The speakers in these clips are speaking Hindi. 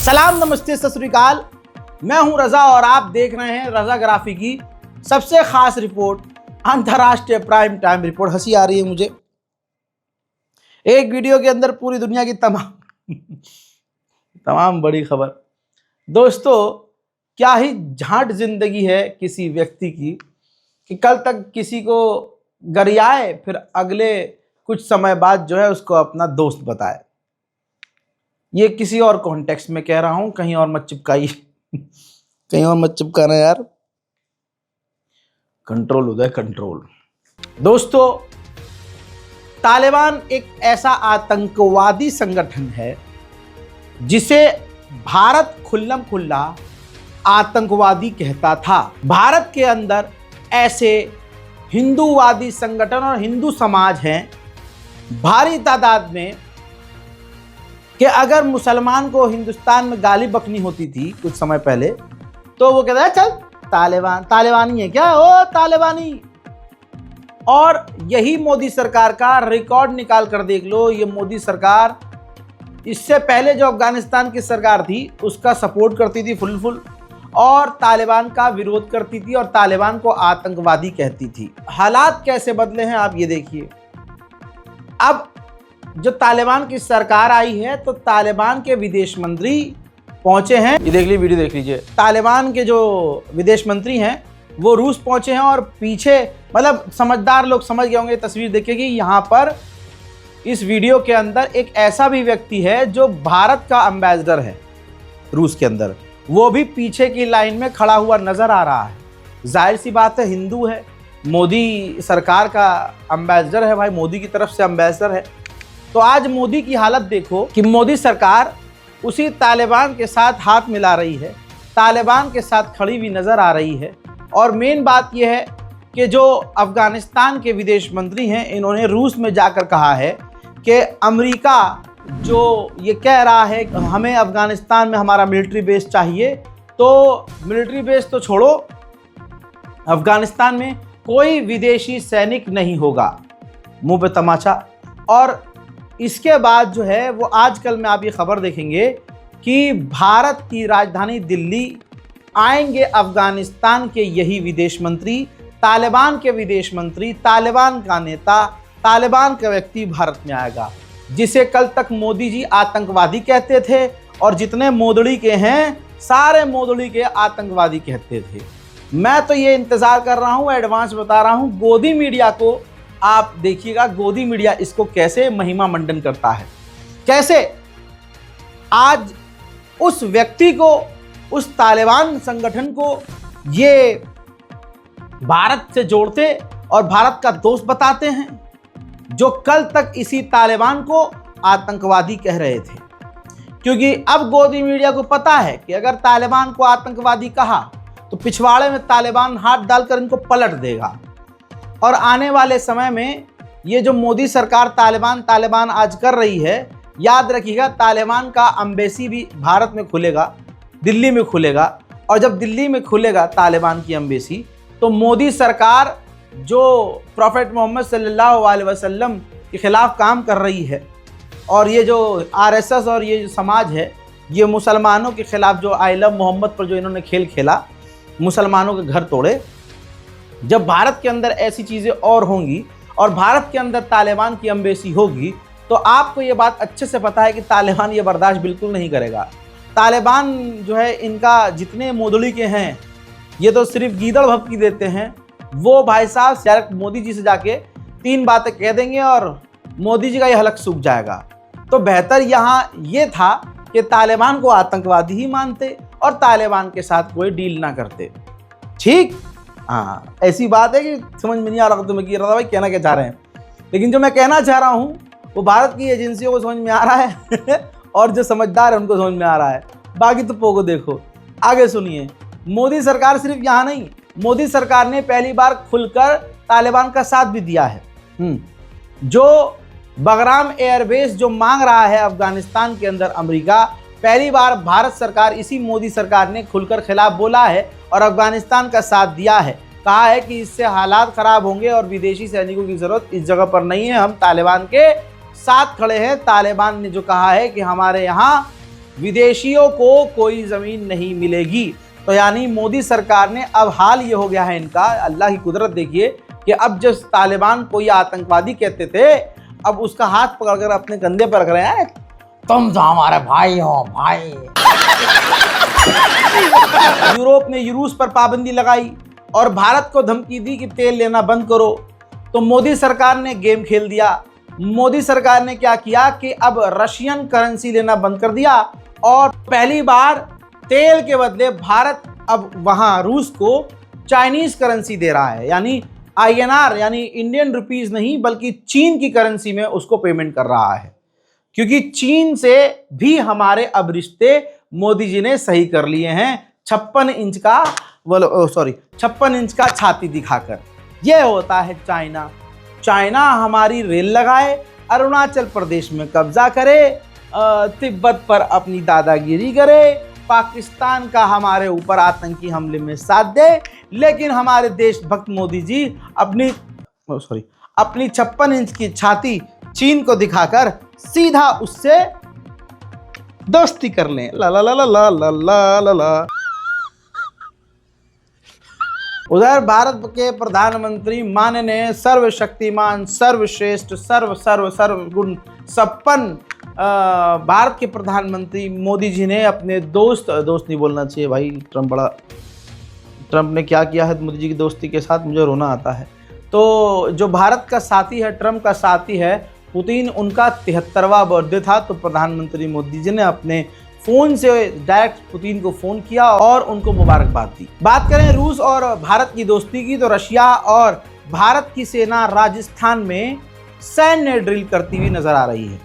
सलाम, नमस्ते, सत श्री अकाल। मैं हूं रजा और आप देख रहे हैं रजाग्राफी की सबसे खास रिपोर्ट, अंतर्राष्ट्रीय प्राइम टाइम रिपोर्ट। हंसी आ रही है मुझे। एक वीडियो के अंदर पूरी दुनिया की तमाम बड़ी खबर। दोस्तों, क्या ही झांट जिंदगी है किसी व्यक्ति की कि कल तक किसी को गरियाए, फिर अगले कुछ समय बाद जो है उसको अपना दोस्त बताए। ये किसी और कॉन्टेक्स्ट में कह रहा हूं, कहीं और मत चिपकाइए। कहीं और मत चिपकाना यार। कंट्रोल उदय, कंट्रोल। दोस्तों, तालिबान एक ऐसा आतंकवादी संगठन है जिसे भारत खुल्लम खुल्ला आतंकवादी कहता था। भारत के अंदर ऐसे हिंदूवादी संगठन और हिंदू समाज हैं भारी तादाद में कि अगर मुसलमान को हिंदुस्तान में गाली बकनी होती थी कुछ समय पहले, तो वो कहता है चल तालिबानी है क्या, ओ तालिबानी। और यही मोदी सरकार का रिकॉर्ड निकाल कर देख लो। ये मोदी सरकार इससे पहले जो अफगानिस्तान की सरकार थी उसका सपोर्ट करती थी फुल और तालिबान का विरोध करती थी और तालिबान को आतंकवादी कहती थी। हालात कैसे बदले हैं आप ये देखिए। अब जो तालिबान की सरकार आई है तो तालिबान के विदेश मंत्री पहुंचे हैं। ये देख लीजिए, वीडियो देख लीजिए। तालिबान के जो विदेश मंत्री हैं वो रूस पहुंचे हैं और पीछे, मतलब समझदार लोग समझ गए होंगे तस्वीर देखे कि यहाँ पर इस वीडियो के अंदर एक ऐसा भी व्यक्ति है जो भारत का एम्बेसडर है रूस के अंदर। वो भी पीछे की लाइन में खड़ा हुआ नजर आ रहा है। जाहिर सी बात है, हिंदू है, मोदी सरकार का एम्बेसडर है भाई, मोदी की तरफ से एम्बेसडर है। तो आज मोदी की हालत देखो कि मोदी सरकार उसी तालिबान के साथ हाथ मिला रही है, तालिबान के साथ खड़ी हुई नजर आ रही है। और मेन बात यह है कि जो अफगानिस्तान के विदेश मंत्री हैं, इन्होंने रूस में जाकर कहा है कि अमेरिका जो ये कह रहा है कि हमें अफगानिस्तान में हमारा मिलिट्री बेस चाहिए, तो मिलिट्री बेस तो छोड़ो, अफगानिस्तान में कोई विदेशी सैनिक नहीं होगा। मुंह पे तमाचा। और इसके बाद जो है वो आजकल में आप ये खबर देखेंगे कि भारत की राजधानी दिल्ली आएंगे अफगानिस्तान के यही विदेश मंत्री, तालिबान के विदेश मंत्री, तालिबान का नेता, तालिबान का व्यक्ति भारत में आएगा, जिसे कल तक मोदी जी आतंकवादी कहते थे और जितने मोदड़ी के हैं सारे मोदड़ी के आतंकवादी कहते थे। मैं तो ये इंतजार कर रहा हूँ, एडवांस बता रहा हूँ, गोदी मीडिया को आप देखिएगा, गोदी मीडिया इसको कैसे महिमा मंडन करता है, कैसे आज उस व्यक्ति को, उस तालिबान संगठन को ये भारत से जोड़ते और भारत का दोस्त बताते हैं, जो कल तक इसी तालिबान को आतंकवादी कह रहे थे। क्योंकि अब गोदी मीडिया को पता है कि अगर तालिबान को आतंकवादी कहा तो पिछवाड़े में तालिबान हाथ डालकर इनको पलट देगा। और आने वाले समय में ये जो मोदी सरकार तालिबान आज कर रही है, याद रखिएगा तालिबान का एम्बेसी भी भारत में खुलेगा, दिल्ली में खुलेगा। और जब दिल्ली में खुलेगा तालिबान की एम्बेसी, तो मोदी सरकार जो प्रॉफेट मोहम्मद सल्लल्लाहु अलैहि वसल्लम के खिलाफ काम कर रही है और ये जो आरएसएस और ये जो समाज है, ये मुसलमानों के खिलाफ जो आई लव मोहम्मद पर जो इन्होंने खेल खेला, मुसलमानों के घर तोड़े, जब भारत के अंदर ऐसी चीज़ें और होंगी और भारत के अंदर तालिबान की एम्बेसी होगी, तो आपको ये बात अच्छे से पता है कि तालिबान ये बर्दाश्त बिल्कुल नहीं करेगा। तालिबान जो है, इनका जितने मोदड़ी के हैं, ये तो सिर्फ गीदड़ भभकी देते हैं। वो भाई साहब डायरेक्ट मोदी जी से जाके 3 बातें कह देंगे और मोदी जी का ये हलक सूख जाएगा। तो बेहतर यहाँ ये था कि तालिबान को आतंकवादी ही मानते और तालिबान के साथ कोई डील ना करते। ठीक, हाँ, ऐसी बात है कि समझ में नहीं आ रहा तुम्हें, रहा भाई कहना क्या चाह रहे हैं। लेकिन जो मैं कहना चाह रहा हूँ वो भारत की एजेंसियों को समझ में आ रहा है और जो समझदार है उनको समझ में आ रहा है। बाकी तो पोगो देखो। आगे सुनिए। मोदी सरकार सिर्फ यहाँ नहीं, मोदी सरकार ने पहली बार खुलकर तालिबान का साथ भी दिया है। जो बगराम एयरबेस जो मांग रहा है अफगानिस्तान के अंदर अमेरिका, पहली बार भारत सरकार, इसी मोदी सरकार ने खुलकर खिलाफ बोला है और अफगानिस्तान का साथ दिया है। कहा है कि इससे हालात खराब होंगे और विदेशी सैनिकों की जरूरत इस जगह पर नहीं है, हम तालिबान के साथ खड़े हैं। तालिबान ने जो कहा है कि हमारे यहाँ विदेशियों को कोई जमीन नहीं मिलेगी। तो यानी मोदी सरकार ने अब हाल ये हो गया है इनका, अल्लाह की कुदरत देखिए कि अब जब तालिबान कोई आतंकवादी कहते थे, अब उसका हाथ पकड़कर अपने कंधे पर रख रहे हैं, तुम तो हमारे भाई हो भाई। यूरोप ने रूस पर पाबंदी लगाई और भारत को धमकी दी कि तेल लेना बंद करो। तो मोदी सरकार ने गेम खेल दिया। मोदी सरकार ने क्या किया कि अब रशियन करेंसी लेना बंद कर दिया और पहली बार तेल के बदले भारत अब वहां रूस को चाइनीज करेंसी दे रहा है, यानी INR यानी इंडियन रुपीस नहीं बल्कि चीन की करेंसी में उसको पेमेंट कर रहा है, क्योंकि चीन से भी हमारे अब रिश्ते मोदी जी ने सही कर लिए हैं 56 इंच का छाती दिखाकर। यह होता है चाइना। चाइना हमारी रेल लगाए, अरुणाचल प्रदेश में कब्जा करे, तिब्बत पर अपनी दादागिरी करे, पाकिस्तान का हमारे ऊपर आतंकी हमले में साथ दे, लेकिन हमारे देशभक्त मोदी जी अपनी 56 इंच की छाती चीन को दिखाकर सीधा उससे दोस्ती कर लें। ला ला ला ला ला ला ला ला। उधर भारत के प्रधानमंत्री माननीय सर्वशक्तिमान सर्वश्रेष्ठ सर्वगुण संपन्न भारत के प्रधानमंत्री मोदी जी ने अपने दोस्त नहीं बोलना चाहिए भाई, ट्रंप ने क्या किया है मोदी जी की दोस्ती के साथ, मुझे रोना आता है। तो जो भारत का साथी है, ट्रंप का साथी है पुतिन, उनका 73वां बर्थडे था। तो प्रधानमंत्री मोदी जी ने अपने फ़ोन से डायरेक्ट पुतिन को फ़ोन किया और उनको मुबारकबाद दी। बात करें रूस और भारत की दोस्ती की, तो रशिया और भारत की सेना राजस्थान में सैन्य ड्रिल करती हुई नजर आ रही है।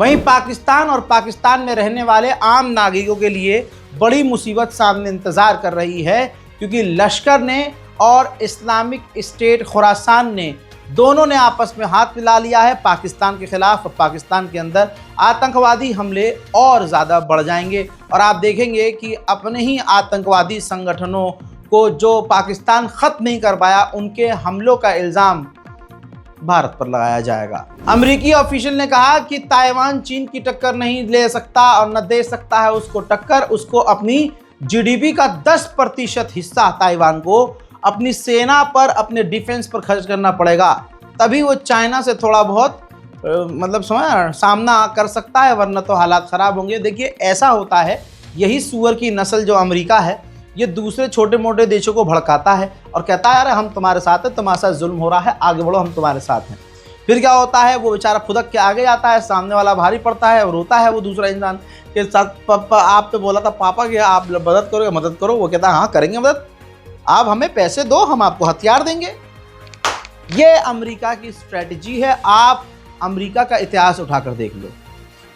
वहीं पाकिस्तान और पाकिस्तान में रहने वाले आम नागरिकों के लिए बड़ी मुसीबत सामने इंतज़ार कर रही है, क्योंकि लश्कर ने और इस्लामिक स्टेट खुरासान ने दोनों ने आपस में हाथ मिला लिया है पाकिस्तान के खिलाफ। पाकिस्तान के अंदर आतंकवादी हमले और ज़्यादा बढ़ जाएंगे और आप देखेंगे कि अपने ही आतंकवादी संगठनों को जो पाकिस्तान ख़त्म नहीं कर पाया, उनके हमलों का इल्ज़ाम भारत पर लगाया जाएगा। अमेरिकी ऑफिशियल ने कहा कि ताइवान चीन की टक्कर नहीं ले सकता और न दे सकता है उसको टक्कर। उसको अपनी GDP का 10% हिस्सा ताइवान को अपनी सेना पर, अपने डिफेंस पर खर्च करना पड़ेगा, तभी वो चाइना से थोड़ा बहुत सामना कर सकता है, वरना तो हालात ख़राब होंगे। देखिए ऐसा होता है, यही सूअर की नस्ल जो अमेरिका है, ये दूसरे छोटे मोटे देशों को भड़काता है और कहता है अरे हम तुम्हारे साथ हैं, तुम्हारे साथ जुल्म हो रहा है, आगे बढ़ो, हम तुम्हारे साथ हैं। फिर क्या होता है, वो बेचारा फुदक के आगे जाता है, सामने वाला भारी पड़ता है और रोता है वो दूसरा इंसान के साथ, आप तो बोला था पापा कि आप मदद करोगे, मदद करो। वो कहता है हाँ करेंगे मदद, आप हमें पैसे दो, हम आपको हथियार देंगे। ये अमेरिका की स्ट्रेटजी है। आप अमेरिका का इतिहास उठाकर देख लो।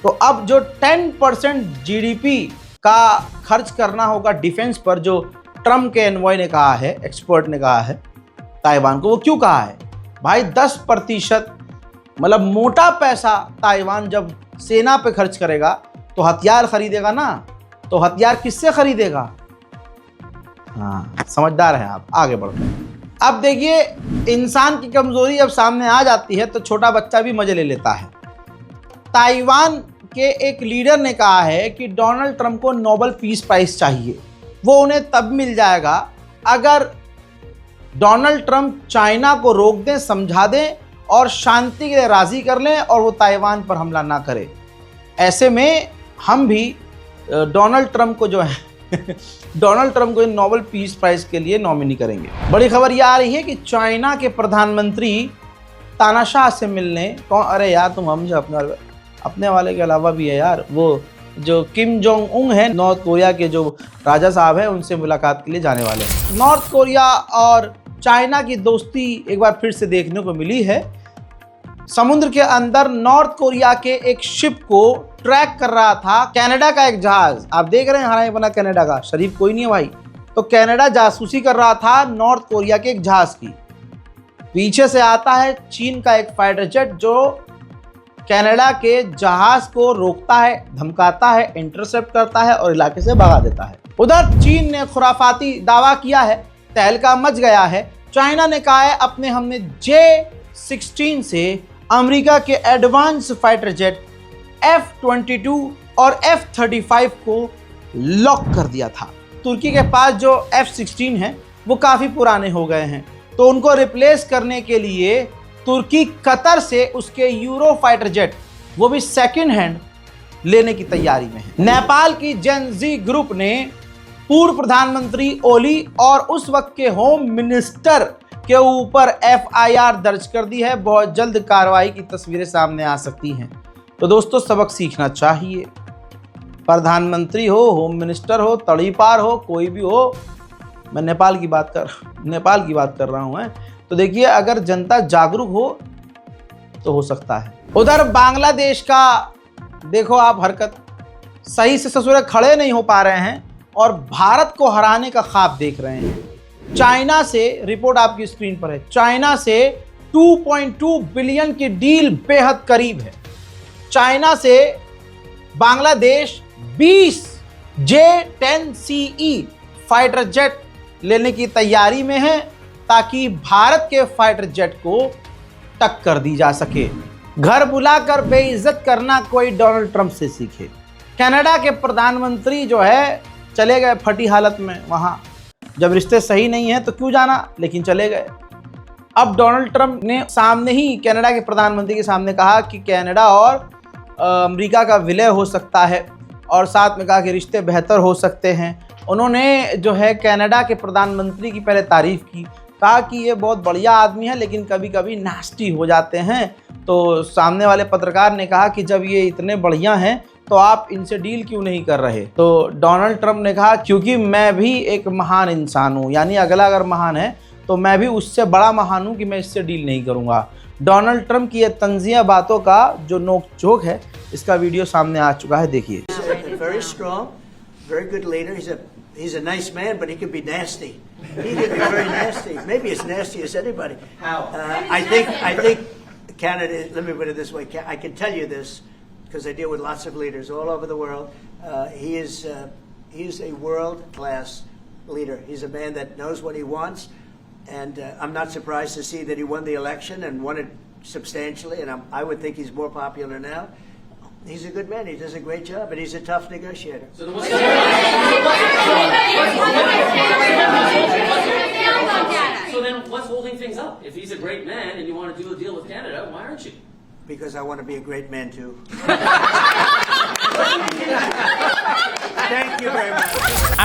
तो अब जो 10% GDP का खर्च करना होगा डिफेंस पर, जो ट्रम्प के एनवॉय ने कहा है, एक्सपर्ट ने कहा है ताइवान को, वो क्यों कहा है भाई? 10% मतलब मोटा पैसा ताइवान जब सेना पे खर्च करेगा तो हथियार खरीदेगा ना, तो हथियार किससे खरीदेगा? हाँ समझदार हैं आप, आगे बढ़ते हैं। अब देखिए इंसान की कमजोरी जब सामने आ जाती है तो छोटा बच्चा भी मजे ले लेता है। ताइवान के एक लीडर ने कहा है कि डोनाल्ड ट्रंप को नोबेल पीस प्राइज चाहिए। वो उन्हें तब मिल जाएगा अगर डोनाल्ड ट्रंप चाइना को रोक दें, समझा दें और शांति के लिए राज़ी कर लें और वो ताइवान पर हमला ना करे। ऐसे में हम भी डोनाल्ड ट्रंप को जो है डोनाल्ड ट्रंप को नोबेल पीस प्राइज के लिए नॉमिनी करेंगे। बड़ी खबर ये आ रही है कि चाइना के प्रधानमंत्री तानाशाह से मिलने कौन, अरे यार तुम हमसे अपने वाले के अलावा भी है यार, वो जो किम जोंग उंग है नॉर्थ कोरिया के जो राजा साहब हैं, उनसे मुलाकात के लिए जाने वाले हैं। नॉर्थ कोरिया और चाइना की दोस्ती एक बार फिर से देखने को मिली है। समुद्र के अंदर नॉर्थ कोरिया के एक शिप को ट्रैक कर रहा था कनाडा का एक जहाज। आप देख रहे हैं हरा बना कनाडा का, शरीफ कोई नहीं है भाई। तो कनाडा जासूसी कर रहा था नॉर्थ कोरिया के एक जहाज की। पीछे से आता है चीन का एक फाइटर जेट जो कनाडा के जहाज को रोकता है, धमकाता है, इंटरसेप्ट करता है और इलाके से भगा देता है। उधर चीन ने खुराफाती दावा किया है, तहलका मच गया है। चाइना ने कहा है अपने हमने J-16 से अमेरिका के एडवांस फाइटर जेट F-22 और F-35 को लॉक कर दिया था। तुर्की के पास जो F-16 हैं वो काफ़ी पुराने हो गए हैं, तो उनको रिप्लेस करने के लिए तुर्की कतर से उसके यूरो फाइटर जेट, वो भी सेकंड हैंड, लेने की तैयारी में है। नेपाल की जेन जी ग्रुप ने पूर्व प्रधानमंत्री ओली और उस वक्त के होम मिनिस्टर के ऊपर FIR दर्ज कर दी है। बहुत जल्द कार्रवाई की तस्वीरें सामने आ सकती हैं। तो दोस्तों सबक सीखना चाहिए। प्रधानमंत्री हो, होम मिनिस्टर हो, तड़ीपार हो, कोई भी हो, मैं नेपाल की बात कर रहा हूँ। तो देखिए अगर जनता जागरूक हो तो हो सकता है। उधर बांग्लादेश का देखो आप हरकत, सही से ससुरे खड़े नहीं हो पा रहे हैं और भारत को हराने का ख्वाब देख रहे हैं। चाइना से, रिपोर्ट आपकी स्क्रीन पर है, चाइना से 2.2 बिलियन की डील बेहद करीब है। चाइना से बांग्लादेश 20 J-10CE फाइटर जेट लेने की तैयारी में है ताकि भारत के फाइटर जेट को टक्कर दी जा सके। घर बुलाकर बेइज्जत करना कोई डोनाल्ड ट्रंप से सीखे। कनाडा के प्रधानमंत्री जो है चले गए फटी हालत में वहाँ, जब रिश्ते सही नहीं है तो क्यों जाना, लेकिन चले गए। अब डोनाल्ड ट्रंप ने सामने ही कनाडा के प्रधानमंत्री के सामने कहा कि कनाडा और अमेरिका का विलय हो सकता है और साथ में कहा कि रिश्ते बेहतर हो सकते हैं। उन्होंने जो है कनाडा के प्रधानमंत्री की पहले तारीफ़ की, कहा कि ये बहुत बढ़िया आदमी है लेकिन कभी कभी नास्टी हो जाते हैं। तो सामने वाले पत्रकार ने कहा कि जब ये इतने बढ़िया हैं तो आप इनसे डील क्यों नहीं कर रहे। तो डोनाल्ड ट्रंप ने कहा क्योंकि मैं भी एक महान इंसान हूँ, यानी अगला अगर महान है तो मैं भी उससे बड़ा महान हूँ कि मैं इससे डील नहीं करूँगा। डोनाल्ड ट्रंप की ये तंजिया बातों का जो नोक झोंक है, इसका वीडियो सामने आ चुका है, देखिए। Very good leader. He's a nice man, but he could be nasty. He could be very nasty. Maybe as nasty as anybody. How? I think Canada. Let me put it this way. I can tell you this because I deal with lots of leaders all over the world. He is a world-class leader. He's a man that knows what he wants, and I'm not surprised to see that he won the election and won it substantially. And I would think he's more popular now. He's a good man. He does a great job, and he's a tough negotiator. So then what's holding things up? If he's a great man and you want to do a deal with Canada, why aren't you? Because I want to be a great man too. Thank you very much.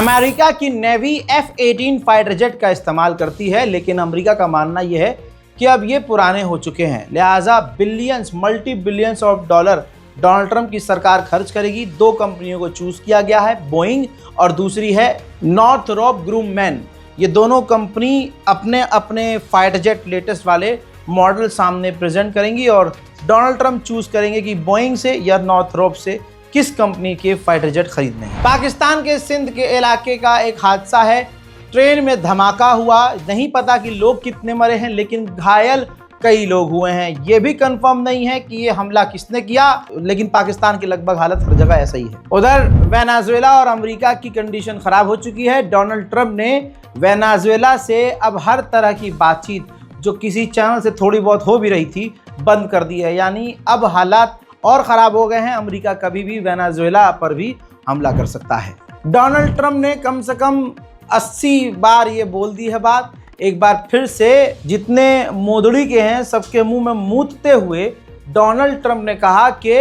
America की नेवी F-18 फाइटर जेट का इस्तेमाल करती है, लेकिन अमेरिका का मानना यह है कि अब ये पुराने हो चुके हैं, लिहाजा billions, multi billions of dollar Donald Trump की सरकार खर्च करेगी। दो कंपनियों को चूज किया गया है, बोइंग और दूसरी है नॉर्थरोप ग्रूममैन। ये दोनों कंपनी अपने अपने फाइटर जेट लेटेस्ट वाले मॉडल सामने प्रेजेंट करेंगी और डोनाल्ड ट्रंप चूज करेंगे कि बोइंग से या नॉर्थरोप से किस कंपनी के फाइटर जेट खरीदने हैं। पाकिस्तान के सिंध के इलाके का एक हादसा है, ट्रेन में धमाका हुआ, नहीं पता कि लोग कितने मरे हैं लेकिन घायल कई लोग हुए हैं। ये भी कंफर्म नहीं है कि ये हमला किसने किया, लेकिन पाकिस्तान की लगभग हालत हर जगह ऐसा ही है। उधर वेनेजुएला और अमेरिका की कंडीशन खराब हो चुकी है। डोनाल्ड ट्रंप ने वेनेजुएला से अब हर तरह की बातचीत जो किसी चैनल से थोड़ी बहुत हो भी रही थी बंद कर दी है, यानी अब हालात और ख़राब हो गए हैं। अमेरिका कभी भी वेनेजुएला पर भी हमला कर सकता है। डोनाल्ड ट्रंप ने कम से कम 80 बार ये बोल दी है बात, एक बार फिर से जितने मोदड़ी के हैं सबके मुंह में मूतते हुए डोनाल्ड ट्रंप ने कहा कि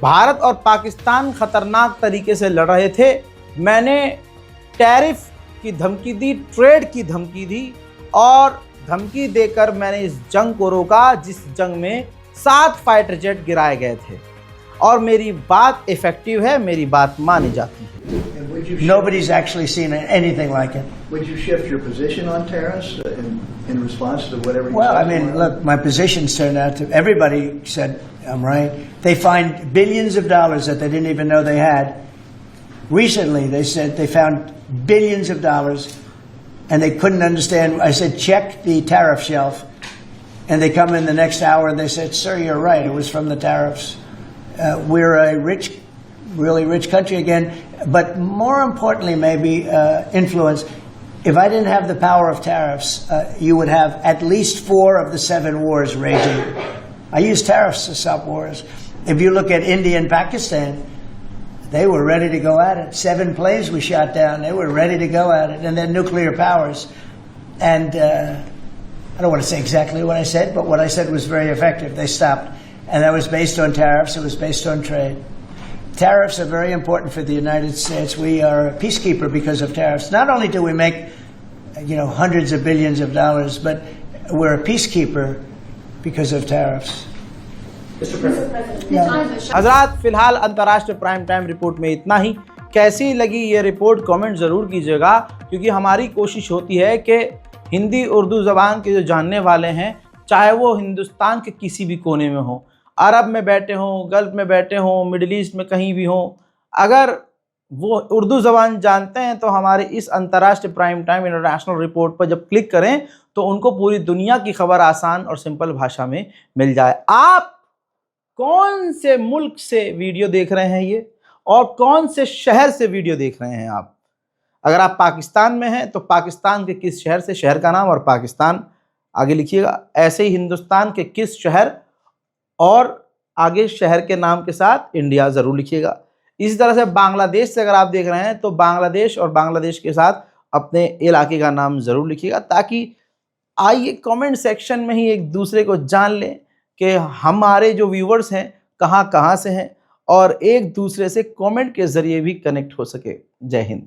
भारत और पाकिस्तान खतरनाक तरीके से लड़ रहे थे। मैंने टैरिफ की धमकी दी, ट्रेड की धमकी दी और धमकी देकर मैंने इस जंग को रोका जिस जंग में 7 फाइटर जेट गिराए गए थे और मेरी बात इफेक्टिव है, मेरी बात मानी जाती है। Nobody's actually seen anything like it. Would you shift your position on tariffs in response to whatever you Well, said? I mean, look, my positions turned out to, everybody said I'm right. They find billions of dollars that they didn't even know they had. Recently, they said they found billions of dollars and they couldn't understand. I said, check the tariff shelf. And they come in the next hour and they said, sir, you're right. It was from the tariffs. We're a rich, really rich country again. But more importantly, maybe influence. If I didn't have the power of tariffs, you would have at least 4 of the 7 wars raging. I used tariffs to stop wars. If you look at India and Pakistan, they were ready to go at it. 7 planes we shot down. They were ready to go at it. And they're nuclear powers. And I don't want to say exactly what I said, but what I said was very effective. They stopped. And that was based on tariffs. It was based on trade. Tariffs are very important for the United States. We are a peacekeeper because of tariffs. Not only do we make, hundreds of billions of dollars, but we're a peacekeeper because of tariffs. हजरात, फिलहाल अंतर्राष्ट्रीय प्राइम टाइम रिपोर्ट में इतना ही। कैसी लगी ये रिपोर्ट कमेंट ज़रूर कीजिएगा, क्योंकि हमारी कोशिश होती है कि हिंदी उर्दू ज़बान के जो जानने वाले हैं, चाहे वो हिंदुस्तान के किसी भी कोने में हो, अरब में बैठे हों, गल्फ़ में बैठे हों, मिडिल ईस्ट में कहीं भी हों, अगर वो उर्दू ज़बान जानते हैं तो हमारे इस अंतर्राष्ट्रीय प्राइम टाइम इंटरनेशनल रिपोर्ट पर जब क्लिक करें तो उनको पूरी दुनिया की खबर आसान और सिंपल भाषा में मिल जाए। आप कौन से मुल्क से वीडियो देख रहे हैं ये, और कौन से शहर से वीडियो देख रहे हैं आप? अगर आप पाकिस्तान में हैं तो पाकिस्तान के किस शहर से, शहर का नाम और पाकिस्तान आगे लिखिएगा। ऐसे ही हिंदुस्तान के किस शहर और आगे शहर के नाम के साथ इंडिया ज़रूर लिखिएगा। इसी तरह से बांग्लादेश से अगर आप देख रहे हैं तो बांग्लादेश और बांग्लादेश के साथ अपने इलाके का नाम ज़रूर लिखिएगा, ताकि आइए कमेंट सेक्शन में ही एक दूसरे को जान लें कि हमारे जो व्यूवर्स हैं कहाँ कहाँ से हैं और एक दूसरे से कमेंट के ज़रिए भी कनेक्ट हो सके। जय हिंद।